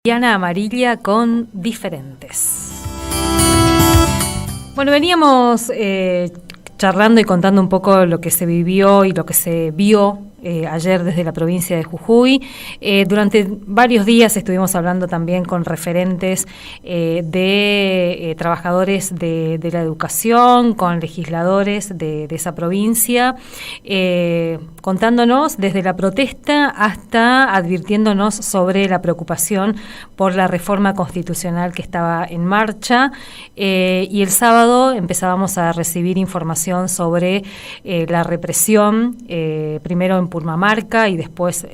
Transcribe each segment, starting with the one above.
Diana Amarilla con Diferentes. Bueno, veníamos charlando y contando un poco lo que se vivió y lo que se vio ayer desde la provincia de Jujuy. Durante varios días estuvimos hablando también con referentes de trabajadores de la educación, con legisladores de esa provincia, contándonos desde la protesta hasta advirtiéndonos sobre la preocupación por la reforma constitucional que estaba en marcha. Y el sábado empezábamos a recibir información sobre la represión, primero en Purmamarca y después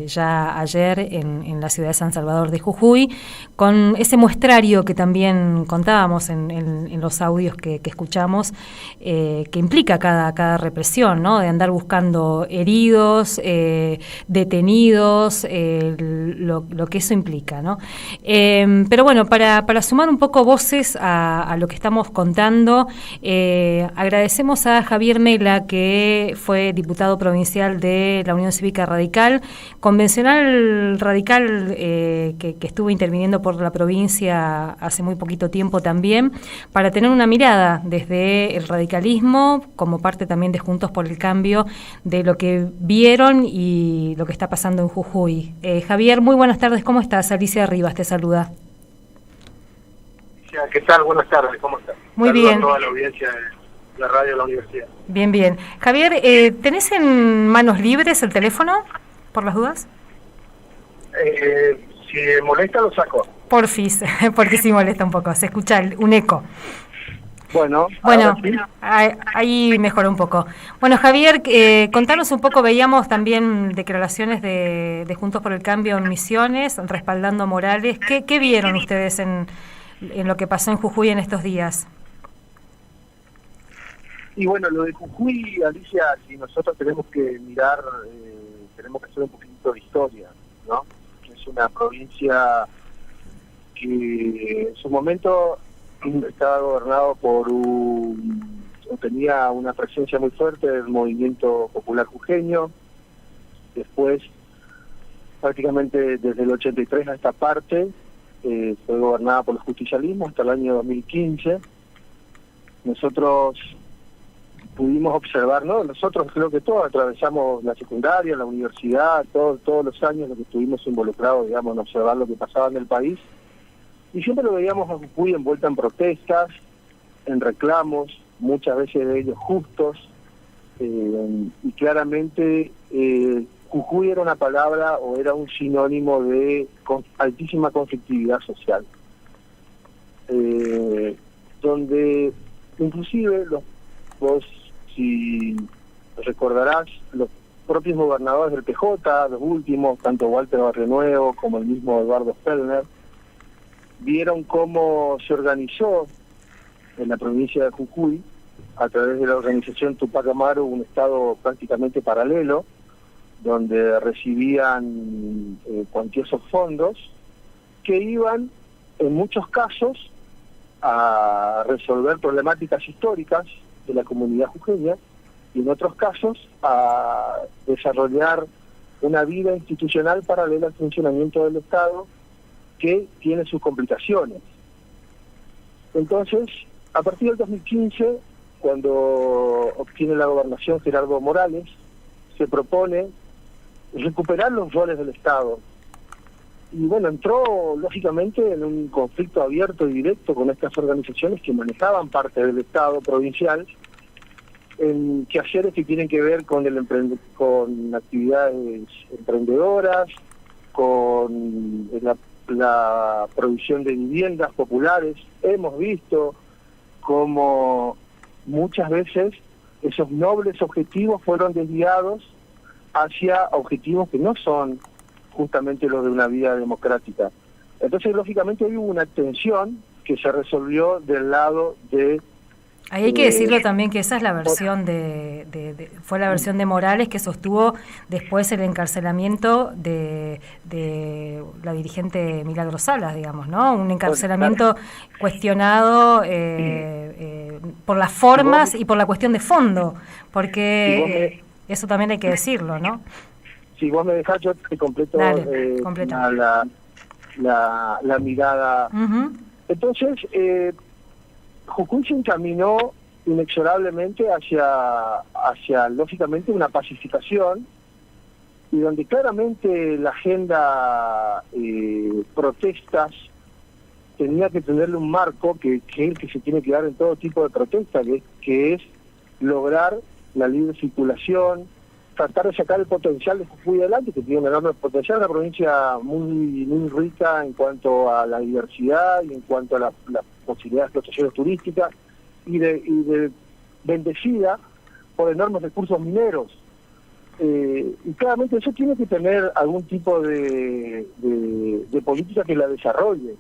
ya ayer en la ciudad de San Salvador de Jujuy, con ese muestrario que también contábamos en los audios que escuchamos, que implica cada represión, ¿no? De andar buscando heridos, detenidos, lo que eso implica, ¿no? Pero bueno, para sumar un poco voces a lo que estamos contando, agradecemos a Javier Mela, que fue diputado provincial de la Unión Cívica Radical, convencional radical, que estuvo interviniendo por la provincia hace muy poquito tiempo también, para tener una mirada desde el radicalismo, como parte también de Juntos por el Cambio, de lo que vieron y lo que está pasando en Jujuy. Javier, muy buenas tardes, ¿cómo estás? Alicia Rivas te saluda. ¿Qué tal? Buenas tardes, ¿cómo estás? Muy Saludos bien. A toda la audiencia de la radio de la universidad. Bien, bien. Javier, ¿tenés en manos libres el teléfono, por las dudas? Si me molesta, lo saco. Porfis, porque sí molesta un poco, se escucha un eco. Bueno, ¿Sí? Ahí mejoró un poco. Bueno, Javier, contanos un poco, veíamos también declaraciones de Juntos por el Cambio en Misiones, respaldando a Morales. ¿Qué vieron ustedes en lo que pasó en Jujuy en estos días? Y bueno, lo de Jujuy, Alicia, si nosotros tenemos que mirar, tenemos que hacer un poquito de historia, ¿no? Es una provincia que en su momento estaba gobernado tenía una presencia muy fuerte del movimiento popular jujeño. Después, prácticamente desde el 83 a esta parte, fue gobernada por el justicialismo hasta el año 2015. Nosotros pudimos observar, ¿no? Nosotros creo que todos atravesamos la secundaria, la universidad, todos los años los que estuvimos involucrados, digamos, en observar lo que pasaba en el país. Y siempre lo veíamos a Jujuy envuelta en protestas, en reclamos, muchas veces de ellos justos, y claramente Jujuy era una palabra o era un sinónimo de altísima conflictividad social, donde inclusive vos, si recordarás, los propios gobernadores del PJ, los últimos, tanto Walter Barrionuevo como el mismo Eduardo Fellner, vieron cómo se organizó en la provincia de Jujuy, a través de la organización Tupac Amaru, un estado prácticamente paralelo, donde recibían cuantiosos fondos que iban, en muchos casos, a resolver problemáticas históricas de la comunidad jujeña, y en otros casos a desarrollar una vida institucional paralela al funcionamiento del Estado, que tiene sus complicaciones. Entonces, a partir del 2015, cuando obtiene la gobernación Gerardo Morales, se propone recuperar los roles del Estado. Y bueno, entró lógicamente en un conflicto abierto y directo con estas organizaciones que manejaban parte del Estado provincial, en quehaceres que tienen que ver con con actividades emprendedoras, con la producción de viviendas populares. Hemos visto cómo muchas veces esos nobles objetivos fueron desviados hacia objetivos que no son justamente los de una vida democrática. Entonces, lógicamente, hubo una tensión que se resolvió del lado de... Ahí hay que decirlo también que esa es la versión fue la versión de Morales, que sostuvo después el encarcelamiento de la dirigente Milagros Salas, digamos, ¿no? Un encarcelamiento cuestionado por las formas y por la cuestión de fondo, porque eso también hay que decirlo, ¿no? Si vos me dejás, yo te completo. Dale, completa. la mirada. Entonces, Jujuy se encaminó inexorablemente hacia lógicamente una pacificación, y donde claramente la agenda protestas tenía que tenerle un marco que es el que se tiene que dar en todo tipo de protesta, que es lograr la libre circulación, tratar de sacar el potencial de Jujuy adelante, que tiene un enorme potencial, una provincia muy rica en cuanto a la diversidad y en cuanto a la posibilidad de explotaciones turísticas, y de bendecida por enormes recursos mineros. Y claramente eso tiene que tener algún tipo de política que la desarrolle.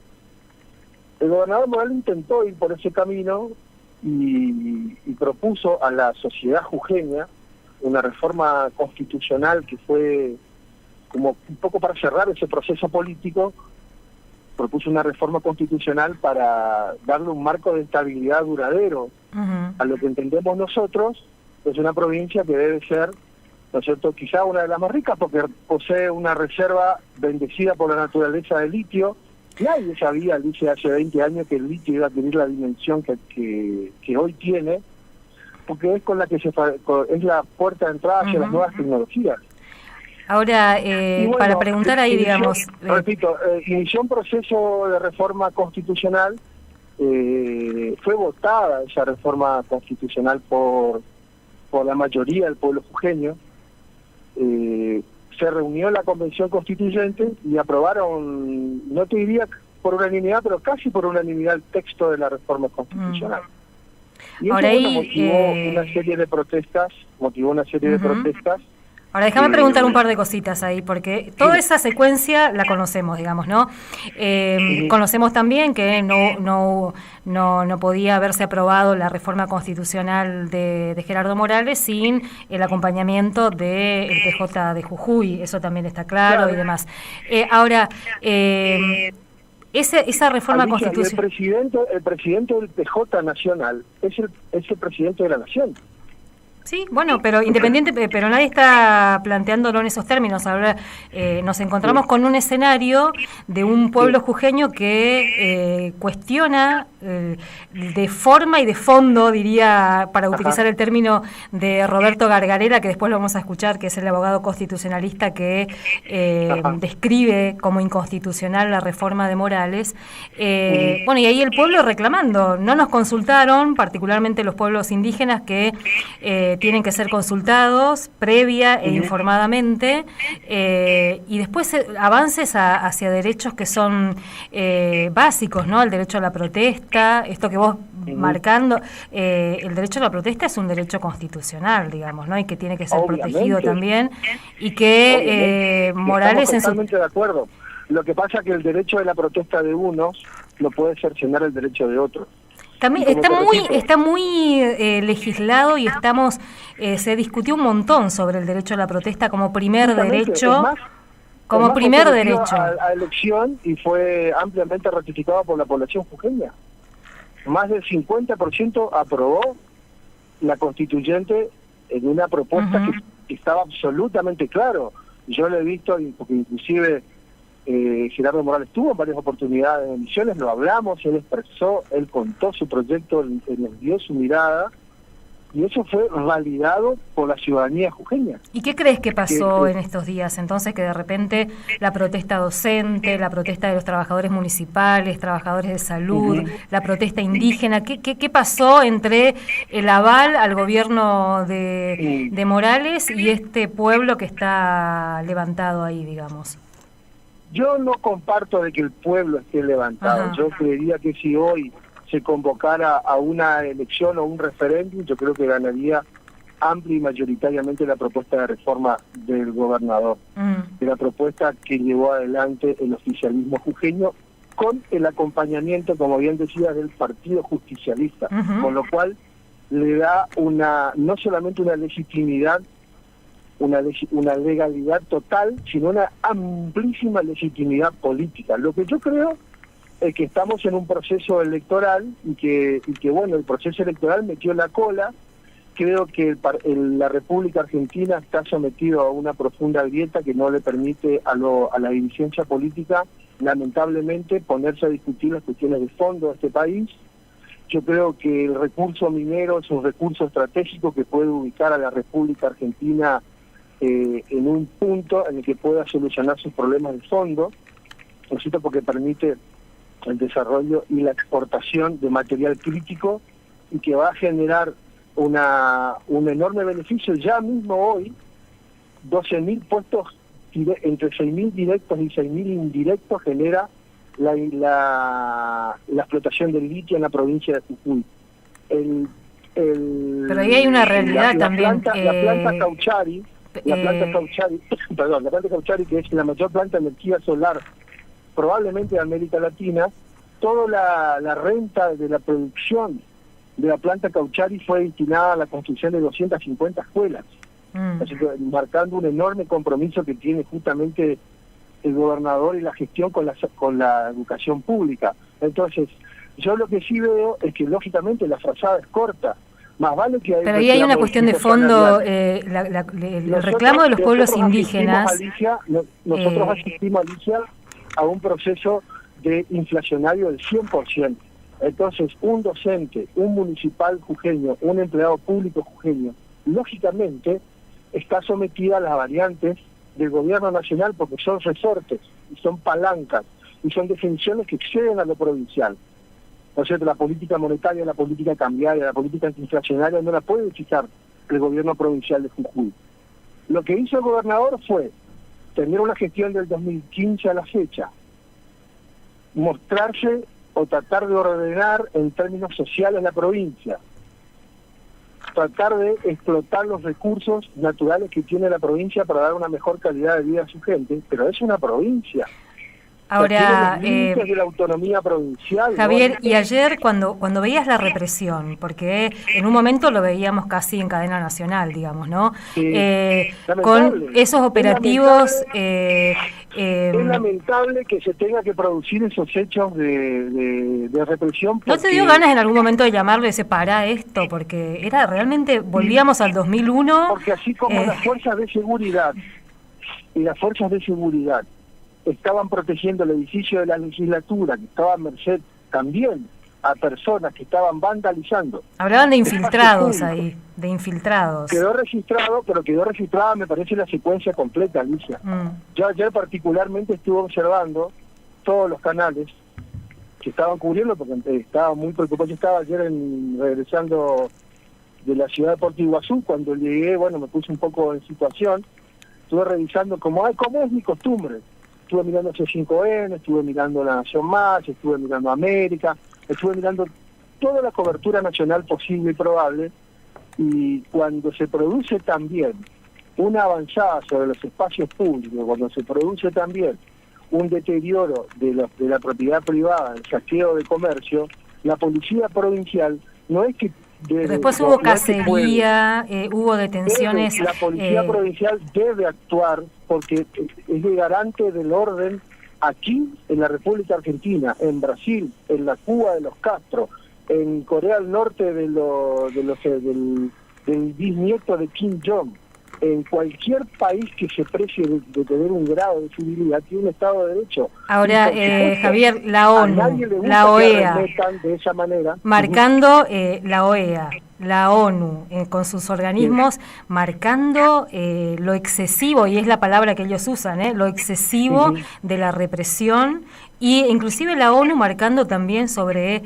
El gobernador Morales intentó ir por ese camino y propuso a la sociedad jujeña una reforma constitucional que fue como un poco para cerrar ese proceso político. Propuso una reforma constitucional para darle un marco de estabilidad duradero a lo que entendemos nosotros es una provincia que debe ser, ¿no es cierto?, quizá una de las más ricas, porque posee una reserva bendecida por la naturaleza de litio. Nadie sabía, dice, hace 20 años que el litio iba a tener la dimensión que hoy tiene, porque es con la que es la puerta de entrada hacia las nuevas tecnologías. Ahora, bueno, para preguntar ahí, digamos... Repito, inició un proceso de reforma constitucional, fue votada esa reforma constitucional por la mayoría del pueblo jujeño, se reunió la Convención Constituyente y aprobaron, no te diría por unanimidad, pero casi por unanimidad el texto de la reforma constitucional. Y eso, ahora, motivó una serie de protestas, Ahora déjame preguntar un par de cositas ahí, porque toda esa secuencia la conocemos, digamos, ¿no? Conocemos también que no podía haberse aprobado la reforma constitucional de Gerardo Morales sin el acompañamiento del PJ de Jujuy, eso también está claro y demás. Ahora, esa reforma constitucional... El presidente del PJ nacional es el presidente de la nación. Sí, bueno, pero pero nadie está planteándolo en esos términos. Ahora nos encontramos con un escenario de un pueblo jujeño que cuestiona de forma y de fondo, diría, para utilizar el término de Roberto Gargarella, que después lo vamos a escuchar, que es el abogado constitucionalista que describe como inconstitucional la reforma de Morales. Bueno, y ahí el pueblo reclamando, no nos consultaron, particularmente los pueblos indígenas que tienen que ser consultados previa e informadamente, y después avances hacia derechos que son básicos, ¿no? El derecho a la protesta, esto que vos marcando, el derecho a la protesta es un derecho constitucional, digamos, ¿no? Y que tiene que ser protegido también, y que Morales... Estamos totalmente de acuerdo. Lo que pasa es que el derecho de la protesta de unos no puede cercenar el derecho de otros. También está muy legislado y se discutió un montón sobre el derecho a la protesta como primer derecho. Como primer derecho. A elección y fue ampliamente ratificado por la población jujeña. Más del 50% aprobó la constituyente en una propuesta que estaba absolutamente claro. Yo lo he visto, porque inclusive Gerardo Morales tuvo en varias oportunidades en emisiones, lo hablamos, él expresó, él contó su proyecto, él nos dio su mirada, y eso fue validado por la ciudadanía jujeña. ¿Y qué crees que pasó en estos días? Entonces, que de repente la protesta docente, la protesta de los trabajadores municipales, trabajadores de salud, la protesta indígena, ¿qué pasó entre el aval al gobierno de Morales y este pueblo que está levantado ahí, digamos? Yo no comparto de que el pueblo esté levantado. Yo creería que si hoy se convocara a una elección o un referéndum, yo creo que ganaría amplia y mayoritariamente la propuesta de reforma del gobernador, de la propuesta que llevó adelante el oficialismo jujeño, con el acompañamiento, como bien decía, del Partido Justicialista, con lo cual le da no solamente una legitimidad, una legalidad total, sino una amplísima legitimidad política. Lo que yo creo es que estamos en un proceso electoral y que bueno, el proceso electoral metió la cola. Creo que la República Argentina está sometido a una profunda grieta que no le permite a la dirigencia política lamentablemente, ponerse a discutir las cuestiones de fondo de este país. Yo creo que el recurso minero es un recurso estratégico que puede ubicar a la República Argentina en un punto en el que pueda solucionar sus problemas de fondo, ¿no es cierto?, porque permite el desarrollo y la exportación de material crítico y que va a generar un enorme beneficio. Ya mismo hoy, 12.000 puestos, entre 6.000 directos y 6.000 indirectos genera la explotación del litio en la provincia de Jujuy. Pero ahí hay una realidad también. La planta Cauchari, que es la mayor planta de energía solar probablemente de América Latina, toda la renta de la producción de la planta Cauchari fue destinada a la construcción de 250 escuelas, así que, marcando un enorme compromiso que tiene justamente el gobernador y la gestión con la educación pública. Entonces, yo lo que sí veo es que lógicamente la frazada es corta. Más vale que pero ahí hay una cuestión de fondo, el reclamo de los pueblos indígenas. Nosotros asistimos, Alicia, a un proceso de inflacionario del 100%. Entonces, un docente, un municipal jujeño, un empleado público jujeño, lógicamente está sometido a las variantes del gobierno nacional porque son resortes, y son palancas, y son definiciones que exceden a lo provincial. O sea, la política monetaria, la política cambiaria, la política antiinflacionaria no la puede fijar el gobierno provincial de Jujuy. Lo que hizo el gobernador fue tener una gestión del 2015 a la fecha, mostrarse o tratar de ordenar en términos sociales la provincia, tratar de explotar los recursos naturales que tiene la provincia para dar una mejor calidad de vida a su gente, pero es una provincia. Ahora, de la autonomía provincial, Javier, ¿no? y ayer cuando veías la represión, porque en un momento lo veíamos casi en cadena nacional, digamos, ¿no? Sí, con esos operativos... Es lamentable que se tenga que producir esos hechos de represión. ¿No te dio ganas en algún momento de llamarle y separar esto? Porque era realmente, volvíamos al 2001... Porque así como las fuerzas de seguridad estaban protegiendo el edificio de la legislatura, que estaba a merced también a personas que estaban vandalizando. Hablaban de infiltrados ahí, de infiltrados. Quedó registrado, pero quedó registrada, me parece, la secuencia completa, Alicia. Yo ayer particularmente estuve observando todos los canales que estaban cubriendo, porque estaba muy preocupado. Yo estaba ayer regresando de la ciudad de Puerto Iguazú. Cuando llegué, bueno, me puse un poco en situación, estuve revisando como es mi costumbre. Estuve mirando C5N, estuve mirando La Nación Más, estuve mirando América, estuve mirando toda la cobertura nacional posible y probable, y cuando se produce también una avanzada sobre los espacios públicos, cuando se produce también un deterioro de la propiedad privada, el saqueo de comercio, la policía provincial no es que... Después hubo cacería, hubo detenciones... La policía provincial debe actuar porque es el garante del orden aquí en la República Argentina, en Brasil, en la Cuba de los Castro, en Corea del Norte del bisnieto de Kim Jong. En cualquier país que se precie de tener un grado de civilidad tiene un Estado de Derecho. Ahora, Javier, la ONU, la OEA, de esa manera, marcando la OEA, la ONU, con sus organismos, marcando lo excesivo, y es la palabra que ellos usan, lo excesivo de la represión, y inclusive la ONU marcando también sobre,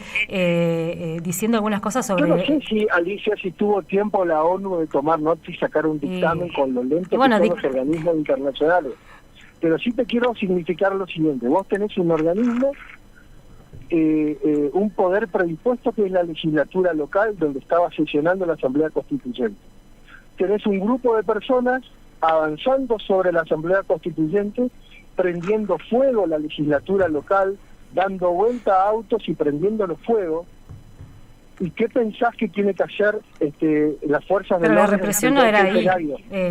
diciendo algunas cosas sobre... Yo no sé si, Alicia, si tuvo tiempo la ONU de tomar nota y sacar un dictamen con los lentes de todos los organismos internacionales. Pero sí te quiero significar lo siguiente: vos tenés un organismo, un poder predispuesto que es la legislatura local, donde estaba sesionando la Asamblea Constituyente. Tenés un grupo de personas avanzando sobre la Asamblea Constituyente, prendiendo fuego la legislatura local, dando vuelta a autos y prendiéndolo fuego. ¿Y qué pensás que tiene que hacer las fuerzas de la orden? Pero la represión no era ahí,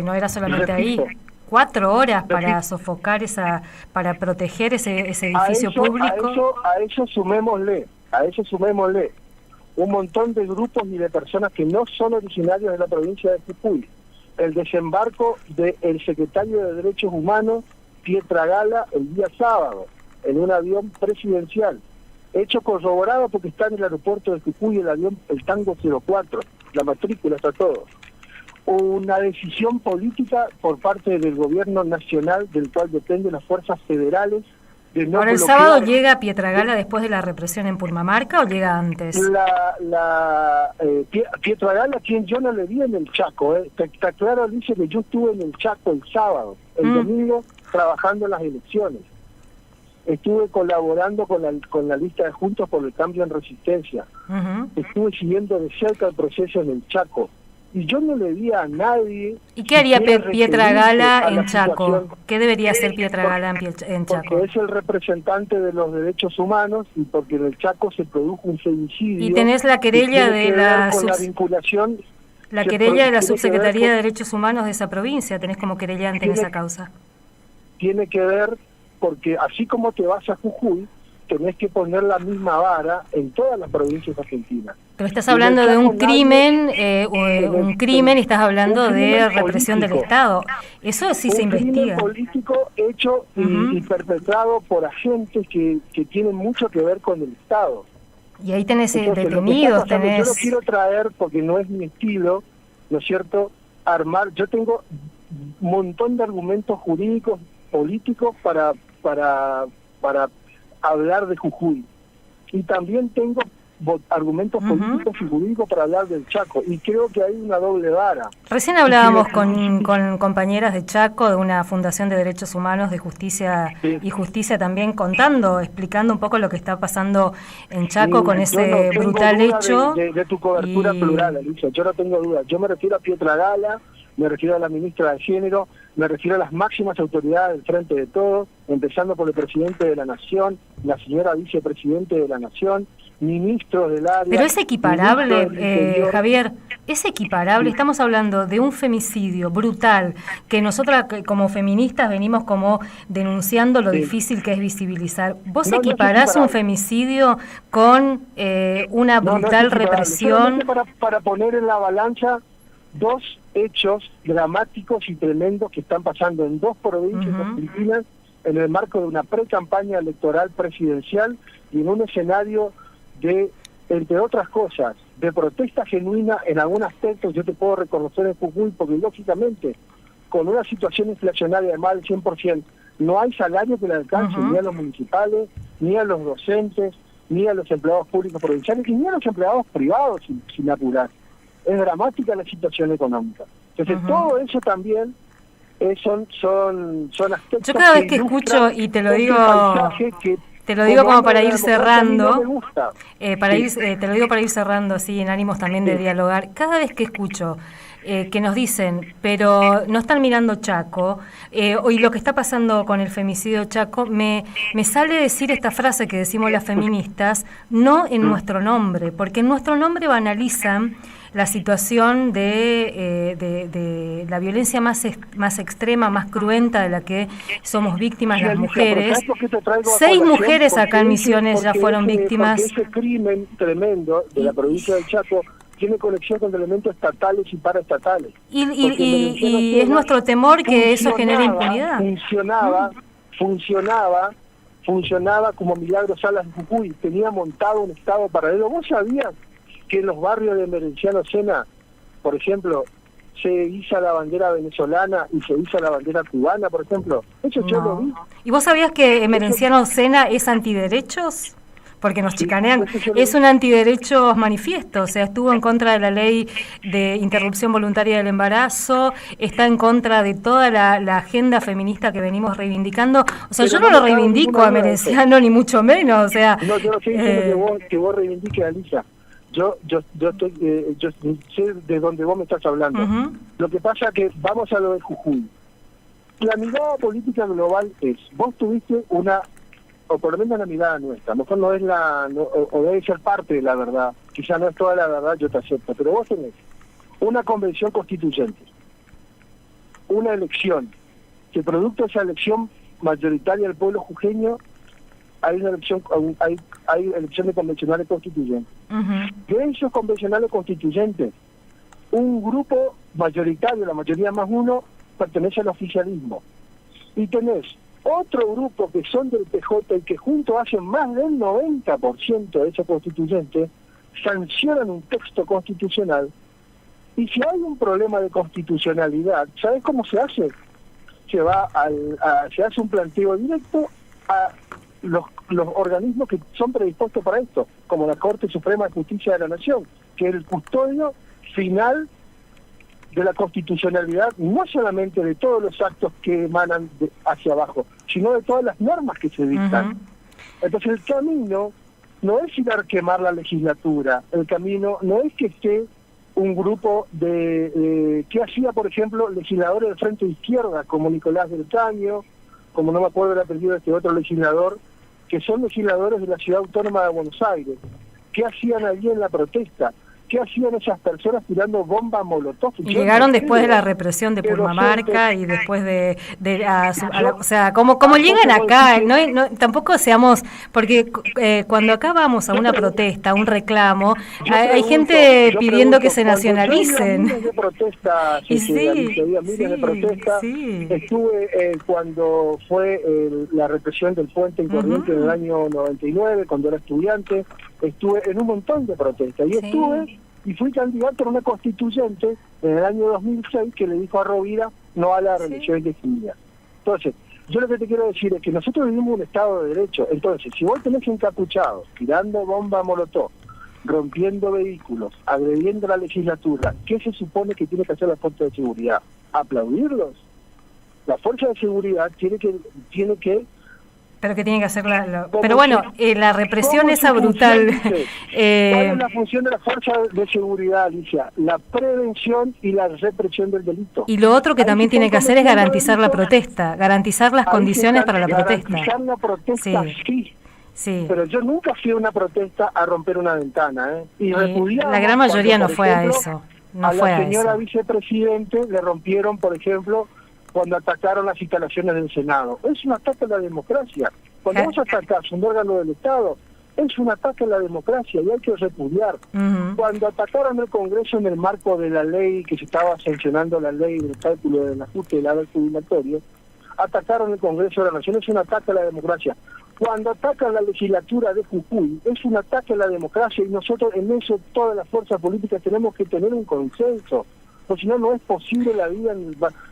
no era solamente ahí. 4 horas para sofocar para proteger ese edificio público. A eso sumémosle un montón de grupos y de personas que no son originarios de la provincia de Jujuy. El desembarco del secretario de Derechos Humanos, Pietra Gala, el día sábado. en un avión presidencial. Hecho corroborado porque está en el aeropuerto de Jujuy el avión, el Tango 04, la matrícula está todo. Una decisión política por parte del gobierno nacional, del cual dependen las fuerzas federales. Ahora, ¿el sábado llega Pietragala después de la represión en Purmamarca o llega antes? Pietragala, quien yo no le vi en el Chaco, está claro, dice que yo estuve en el Chaco el sábado, el domingo, trabajando en las elecciones. Estuve colaborando con la lista de Juntos por el Cambio en Resistencia. Estuve siguiendo de cerca el proceso en el Chaco. Y yo no le vi a nadie... ¿Y qué haría Pietragala en Chaco? ¿Qué debería hacer Pietragala en Chaco? Porque es el representante de los derechos humanos y porque en el Chaco se produjo un femicidio. Y tenés la querella de la vinculación... La querella de la Subsecretaría de Derechos Humanos de esa provincia, tenés como querellante en esa causa. Tiene que ver, porque así como te vas a Jujuy, tenés que poner la misma vara en todas las provincias argentinas. Pero estás hablando de un crimen, y estás hablando de represión del Estado. Eso sí se investiga. Un crimen político hecho y perpetrado por agentes que tienen mucho que ver con el Estado. Y ahí tenés detenidos, tenés... Yo lo quiero traer porque no es mi estilo, ¿no es cierto? Yo tengo un montón de argumentos jurídicos, políticos para hablar de Jujuy. Y también tengo argumentos políticos y jurídicos para hablar del Chaco. Y creo que hay una doble vara. Recién hablábamos con compañeras de Chaco, de una fundación de derechos humanos, de justicia y justicia también, explicando un poco lo que está pasando en Chaco con ese brutal hecho. De tu cobertura plural, Alicia, yo no tengo duda. Yo me refiero a Pietragala, me refiero a la ministra de Género, me refiero a las máximas autoridades del Frente de Todos, empezando por el presidente de la Nación, la señora vicepresidente de la Nación, ministros del área... Pero es equiparable, Javier, es equiparable. Estamos hablando de un femicidio brutal, que nosotras como feministas venimos como denunciando lo difícil que es visibilizar. ¿Vos equiparás un femicidio con una brutal represión? Para poner en la balanza dos hechos dramáticos y tremendos que están pasando en dos provincias argentinas en el marco de una pre-campaña electoral presidencial y en un escenario de, entre otras cosas, de protesta genuina en algún aspecto. Yo te puedo reconocer en Jujuy porque lógicamente con una situación inflacionaria de más del 100% no hay salario que le alcance ni a los municipales, ni a los docentes, ni a los empleados públicos provinciales, ni a los empleados privados sin apurar. Es dramática la situación económica. Entonces todo eso también son aspectos. Yo cada vez que escucho, y te lo digo como para ir cerrando, te lo digo para ir cerrando así en ánimos también de dialogar. Cada vez que escucho que nos dicen, pero no están mirando Chaco, y lo que está pasando con el femicidio Chaco, me sale decir esta frase que decimos las feministas, no en nuestro nombre, porque en nuestro nombre banalizan la situación de la violencia más extrema, más cruenta de la que somos víctimas las mujeres. 6 mujeres acá en Misiones ya fueron víctimas. Porque ese crimen tremendo de la provincia del Chaco tiene conexión con elementos estatales y paraestatales. Y es nuestro temor que eso genere impunidad. Funcionaba como Milagro Salas de Jujuy, tenía montado un estado paralelo. ¿Vos sabías que en los barrios de Merenciano Sena, por ejemplo, se iza la bandera venezolana y se iza la bandera cubana, por ejemplo? Eso yo lo vi. ¿Y vos sabías que Merenciano Sena es antiderechos? Porque nos chicanean. Es un antiderechos manifiesto, o sea, estuvo en contra de la ley de interrupción voluntaria del embarazo, está en contra de toda la agenda feminista que venimos reivindicando. O sea, yo no lo reivindico a Merenciano, ni mucho menos, o sea... No, yo no estoy diciendo que vos reivindiques a Alicia. Yo sé de dónde vos me estás hablando. Lo que pasa que vamos a lo de Jujuy. La mirada política global es, vos tuviste o por lo menos la mirada nuestra, a lo mejor no es o debe ser parte de la verdad, quizá no es toda la verdad, yo te acepto, pero vos tenés una convención constituyente, una elección, que producto de esa elección mayoritaria del pueblo jujeño, hay elecciones convencionales constituyentes. De esos convencionales constituyentes, un grupo mayoritario, la mayoría más uno, pertenece al oficialismo. Y tenés otro grupo que son del PJ y que juntos hacen más del 90% de esos constituyentes, sancionan un texto constitucional. Y si hay un problema de constitucionalidad, ¿sabes cómo se hace? Se hace un planteo directo a los organismos que son predispuestos para esto, como la Corte Suprema de Justicia de la Nación, que es el custodio final de la constitucionalidad, no solamente de todos los actos que emanan hacia abajo, sino de todas las normas que se dictan. Entonces el camino no es ir a quemar la legislatura, el camino no es que esté un grupo que hacía, por ejemplo, legisladores del Frente Izquierda, como Nicolás del Caño, como no me acuerdo el apellido de este otro legislador, que son legisladores de la Ciudad Autónoma de Buenos Aires. ¿Qué hacían allí en la protesta? ¿Qué hacían esas personas tirando bombas molotov? Y llegaron después de la represión de Purmamarca y después o sea, como llegan acá, no, tampoco seamos, porque cuando acá vamos a una protesta, a un reclamo, hay gente pidiendo que se nacionalicen. Miles de protestas, estuve cuando fue la represión del puente en Corrientes en el año 99, cuando era estudiante, estuve en un montón de protestas y fui candidato a una constituyente en el año 2006 que le dijo a Rovira no a la reelección indefinida. Entonces, yo lo que te quiero decir es que nosotros vivimos un Estado de Derecho. Entonces, si vos tenés encapuchados, tirando bomba molotov, rompiendo vehículos, agrediendo la legislatura, ¿qué se supone que tiene que hacer la fuerza de seguridad? ¿Aplaudirlos? La fuerza de seguridad tiene que pero que tiene que hacer pero bueno, la represión esa brutal. ¿Cuál es la función de la fuerza de seguridad, Alicia? La prevención y la represión del delito. Y lo otro que también tiene que hacer es garantizar la protesta, garantizar las condiciones para la protesta. Garantizar la protesta, sí. Pero yo nunca fui a una protesta a romper una ventana, Y la gran mayoría no fue a eso. A la señora vicepresidente le rompieron, por ejemplo, cuando atacaron las instalaciones del Senado. Es un ataque a la democracia. Cuando vos atacás un órgano del Estado, es un ataque a la democracia y hay que repudiar. Cuando atacaron el Congreso en el marco de la ley, que se estaba sancionando la ley del cálculo del ajuste del haber jubilatorio, atacaron el Congreso de la Nación, es un ataque a la democracia. Cuando atacan la legislatura de Jujuy, es un ataque a la democracia y nosotros en eso, todas las fuerzas políticas tenemos que tener un consenso. Porque si no, no es posible la vida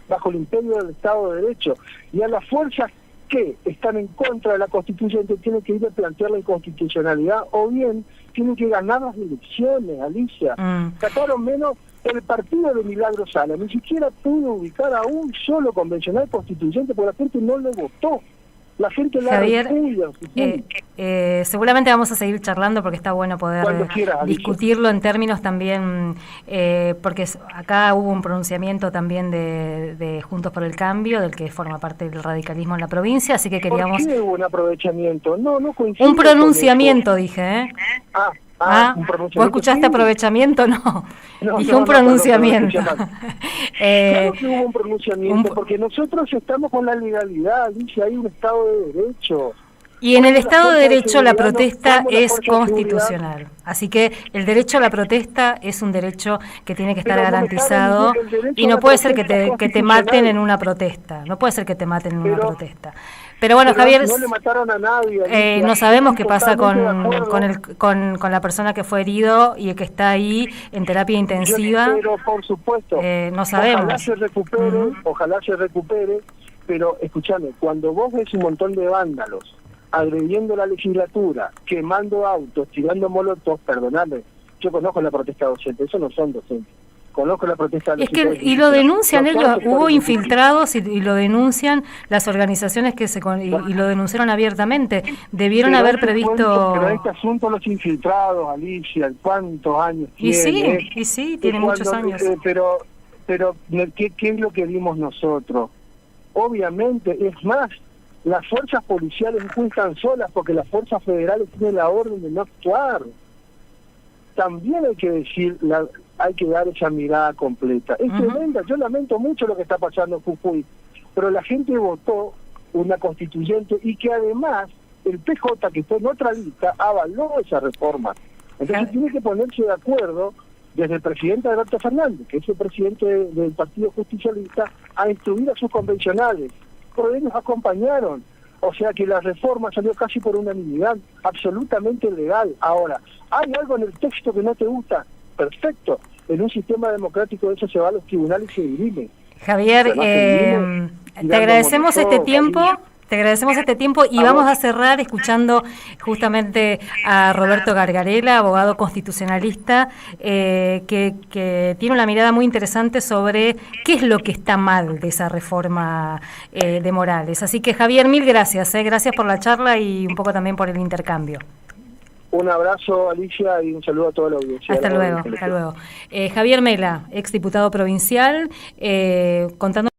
bajo el imperio del Estado de Derecho. Y a las fuerzas que están en contra de la Constituyente tienen que ir a plantear la inconstitucionalidad o bien tienen que ganar las elecciones, Alicia. Sacaron menos el partido de Milagro Sala. Ni siquiera pudo ubicar a un solo convencional constituyente porque la gente no le votó. La gente Javier, seguramente vamos a seguir charlando porque está bueno poder discutirlo en términos también, porque acá hubo un pronunciamiento también de Juntos por el Cambio, del que forma parte del radicalismo en la provincia, así que queríamos... ¿Por qué hubo un aprovechamiento? No coincido. Un pronunciamiento, dije, ¿vos escuchaste aprovechamiento? No, dije un pronunciamiento. Claro que hubo un pronunciamiento, porque nosotros estamos con la legalidad, dice, hay un Estado de Derecho. Y en el Estado de Derecho la protesta es constitucional. Así que el derecho a la protesta es un derecho que tiene que estar garantizado y no puede ser que te maten en una protesta. No puede ser que te maten en una protesta. Pero bueno, Javier, no le mataron a nadie. No sabemos qué pasa con la persona que fue herido y que está ahí en terapia intensiva. Pero por supuesto, no sabemos. Ojalá se recupere, pero escúchame, cuando vos ves un montón de vándalos agrediendo la legislatura, quemando autos, tirando molotov, perdonadme, yo conozco la protesta docente, eso no son docentes. Conozco la protesta de y lo denuncian ellos, hubo infiltrados y lo denuncian las organizaciones que y lo denunciaron abiertamente. Debieron haber previsto... Pero este asunto, los infiltrados, Alicia, ¿cuántos años tiene? Y sí, tiene muchos años. Pero ¿qué es lo que vimos nosotros? Obviamente, es más, las fuerzas policiales no están solas porque las fuerzas federales tienen la orden de no actuar. También hay que decir, hay que dar esa mirada completa. Es tremenda, yo lamento mucho lo que está pasando en Jujuy, pero la gente votó una constituyente y que además el PJ, que está en otra lista, avaló esa reforma. Entonces tiene que ponerse de acuerdo desde el presidente Alberto Fernández, que es el presidente del Partido Justicialista, a instruir a sus convencionales pero ellos acompañaron. O sea que la reforma salió casi por unanimidad, absolutamente legal. Ahora, ¿hay algo en el texto que no te gusta? Perfecto. En un sistema democrático eso se va a los tribunales y se dirime. Javier, te agradecemos este tiempo. Te agradecemos este tiempo y vamos a cerrar escuchando justamente a Roberto Gargarella, abogado constitucionalista, que tiene una mirada muy interesante sobre qué es lo que está mal de esa reforma de Morales. Así que Javier, mil gracias, gracias por la charla y un poco también por el intercambio. Un abrazo, Alicia, y un saludo a toda la audiencia. Hasta luego, hasta luego. Javier Mela, exdiputado provincial, contando